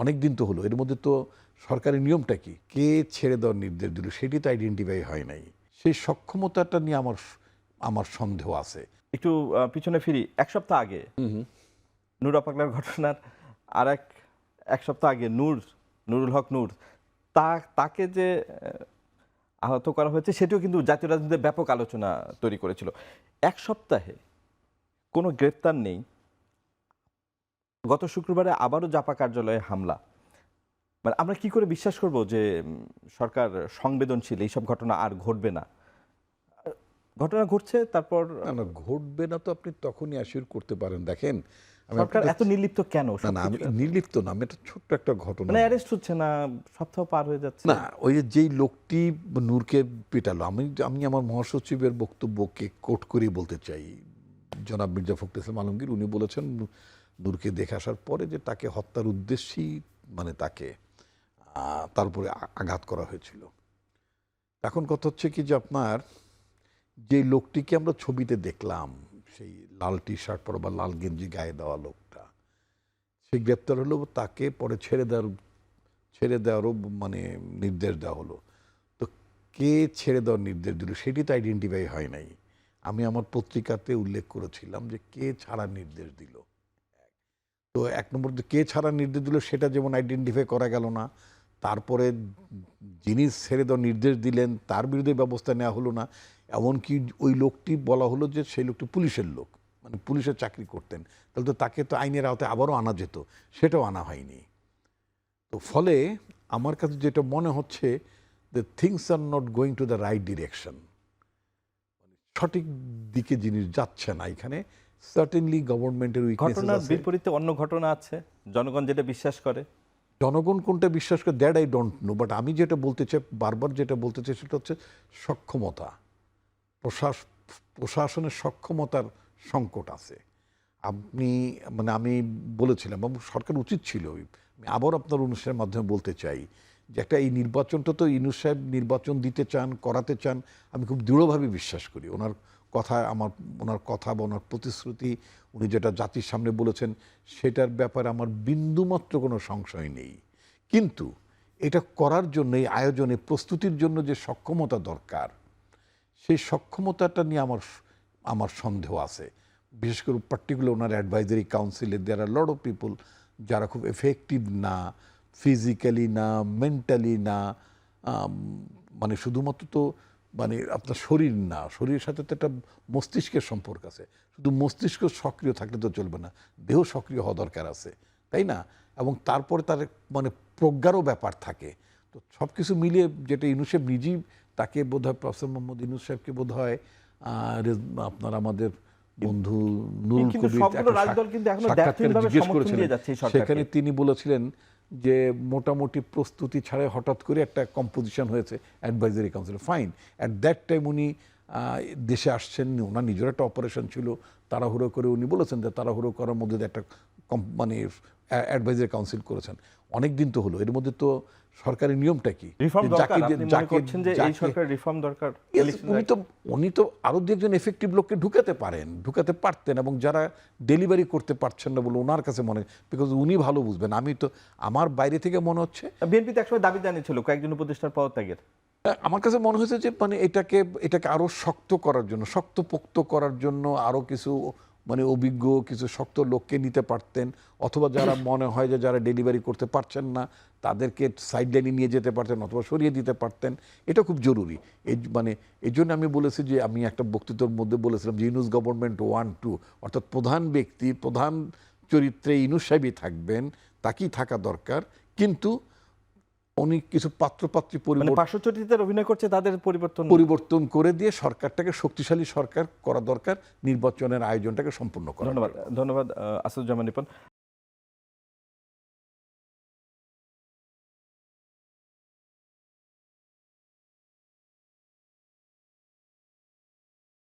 অনেক দিন তো হলো, এর মধ্যে তো সরকারি নিয়মটা কি, কে ছেড়ে দেওয়ার নির্দেশ দিল সেটি তো আইডেন্টিফাই হয় নাই। সেই সক্ষমতাটা নিয়ে আমার আমার সন্দেহ আছে। একটু পিছনে ফিরি। ১ সপ্তাহ আগে নূরা পাগলার ঘটনার আরেক ১ সপ্তাহ আগে নুরুল হক নূর তাকে যে আহত করা হয়েছে সেটিও কিন্তু জাতীয় রাজনীতিতে ব্যাপক আলোচনা তৈরি করেছিল। ১ সপ্তাহে কোনো গ্রেপ্তার নেই। গত শুক্রবারে আবারও জাপা কার্যালয়ে হামলা। মানে আমরা কি করে বিশ্বাস করব যে সরকার সংবেদনশীল, এইসব ঘটনা আর ঘটবে না? ঘটনা ঘটছে, তারপর না, না, ঘটবে না তো আপনি তখনই অ্যাসিওর করতে পারেন। দেখেন, আমি সরকার আপনাকে এত নির্লিপ্ত কেন? না, না, আমি নির্লিপ্ত না, আমি একটা ছোট্ট একটা ঘটনা মানে অ্যারেস্ট হচ্ছে না, সপ্তাহ পার হয়ে যাচ্ছে। না, ওই যে যেই লোকটি নূরকে পেটালো, আমি আমি আমার মহাসচিবের বক্তব্যকে কোট করেই বলতে চাই। জনাব মির্জা ফখরুল ইসলাম আলমগীর উনি বলেছেন নূরকে দেখে আসার পরে যে তাকে হত্যার উদ্দেশ্যেই মানে তাকে তারপরে আঘাত করা হয়েছিল। এখন কথা হচ্ছে কি যে আপনার যে লোকটিকে আমরা ছবিতে দেখলাম, সেই লাল টি শার্ট পরা বা লাল গেঞ্জি গায়ে দেওয়া লোকটা, সে গ্রেপ্তার হলো, তাকে পরে ছেড়ে দেওয়ারও মানে নির্দেশ দেওয়া হলো। তো কে ছেড়ে দেওয়ার নির্দেশ দিল সেটি তো আইডেন্টিফাই হয় নাই। আমি আমার পত্রিকাতে উল্লেখ করেছিলাম যে কে ছাড়ার নির্দেশ দিল। তো ১ নম্বর যে কে ছাড়ার নির্দেশ দিল সেটা যেমন আইডেন্টিফাই করা গেল না। তারপরে যিনি ছেড়ে দেওয়ার নির্দেশ দিলেন তার বিরুদ্ধে ব্যবস্থা নেওয়া হলো না। এমনকি ওই লোকটি বলা হলো যে সেই লোকটি পুলিশের লোক, মানে পুলিশের চাকরি করতেন। তাহলে তো তাকে তো আইনের আওতায় আবারও আনা যেত, সেটাও আনা হয়নি। তো ফলে আমার কাছে যেটা মনে হচ্ছে যে things are not going to the right direction, সঠিক দিকে জিনিস যাচ্ছে না। এখানে সার্টেনলি গভর্নমেন্টের উইকনেসেস ঘটনার আছে। বিপরীতে অন্য ঘটনা আছে, জনগণ যেটা বিশ্বাস করে। জনগণ কোনটা বিশ্বাস করে that I don't know, but আমি যেটা বলতে চাই, বারবার যেটা বলতে চাই সেটা হচ্ছে সক্ষমতা, প্রশাসনের সক্ষমতার সংকট আছে। আপনি মানে আমি বলেছিলাম এবং সরকার উচিত ছিল, আমি আবার আপনার অনুষ্ঠানের মাধ্যমে বলতে চাই যে একটা এই নির্বাচনটা তো ইউনূস সাহেব নির্বাচন দিতে চান, করাতে চান, আমি খুব দৃঢ়ভাবে বিশ্বাস করি। ওনার কথা বা ওনার প্রতিশ্রুতি, উনি যেটা জাতির সামনে বলেছেন সেটার ব্যাপারে আমার বিন্দুমাত্র কোনো সংশয় নেই। কিন্তু এটা করার জন্য, এই আয়োজনে প্রস্তুতির জন্য যে সক্ষমতা দরকার, সেই সক্ষমতাটা নিয়ে আমার সন্দেহ আছে। বিশেষ করে পার্টিকুলার ওনার অ্যাডভাইজারি কাউন্সিলে দেয়ার আর লট অফ পিপল যারা খুব এফেক্টিভ না, ফিজিক্যালি না, মেন্টালি না, মানে শুধুমাত্র তো মানে আপনার শরীর না, শরীরের সাথে তো একটা মস্তিষ্কের সম্পর্ক আছে। শুধু মস্তিষ্ক সক্রিয় থাকলে তো চলবে না, দেহ সক্রিয় হওয়া দরকার আছে, তাই না? এবং তারপরে তার মানে প্রজ্ঞারও ব্যাপার থাকে। তো সব কিছু মিলিয়ে যেটা ইউনূস সাহেব নিজেই, তাকে বোধ হয় প্রফেসর মোহাম্মদ ইউনূস সাহেবকে বোধ হয় আপনার আমাদের বন্ধু নুরুল কিন্তু কবির সবগুলো একটা রাজদল কিন্তু এখনো সাক্ষাৎকারে দ্ব্যর্থহীনভাবে জিজ্ঞেস সমর্থন করেছিলেন, দিয়ে যাচ্ছে এই সরকারকে। সেখানে তিনি বলেছিলেন যে মোটামুটি প্রস্তুতি ছাড়াই হঠাৎ করে একটা কম্পোজিশন হয়েছে advisory council. Fine, at that time উনি দেশে আসছেন, ওনার নিজের একটা অপারেশন ছিল, তাড়াহুড়ো করে উনি বলেছেন যে তাড়াহুড়ো করার মধ্যে একটা মানে অ্যাডভাইজারি কাউন্সিল করেছেন। অনেক দিন তো হলো, এর মধ্যে তো সরকারি নিয়মটা কি, রিফর্ম দরকার, আপনি মনে করছেন যে এই সরকার রিফর্ম দরকার? উনি তো আরো দু একজন এফেক্টিভ লোককে ঢুকাতে পারতেন, এবং যারা ডেলিভারি করতে পারছেন না বলে ওনার কাছে মনে, বিকজ উনি ভালো বুঝবেন। আমি তো আমার বাইরে থেকে মনে হচ্ছে বিএনপিতে একসময় দাবি জানিয়েছিল কয়েকজন উপদেষ্টার পদত্যাগের। আমার কাছে মনে হয়েছে যে মানে এটাকে আরো শক্ত করার জন্য, শক্তপোক্ত করার জন্য আরো কিছু মানে অভিজ্ঞ কিছু শক্ত লোককে নিতে পারতেন, অথবা যারা মনে হয় যে যারা ডেলিভারি করতে পারছেন না তাদেরকে সাইড লাইনে নিয়ে যেতে পারতেন অথবা সরিয়ে দিতে পারতেন। এটা খুব জরুরি। এই জন্য আমি বলেছি যে, আমি একটা বক্তৃতার মধ্যে বলেছিলাম যে ইউনূস গভর্নমেন্ট 1-2, অর্থাৎ প্রধান ব্যক্তি, প্রধান চরিত্রে ইউনূস সাহেবই থাকবেন, তাকেই থাকা দরকার। কিন্তু উনি কিছু পাত্রপাত্রী পার্শ্ব চরিত্রের অভিনয় করছে, তাদের পরিবর্তন করে দিয়ে সরকারটাকে শক্তিশালী সরকার করা দরকার, নির্বাচনের আয়োজনটাকে সম্পূর্ণ করা। ধন্যবাদ, ধন্যবাদ আসাদুজ্জামান রিপন।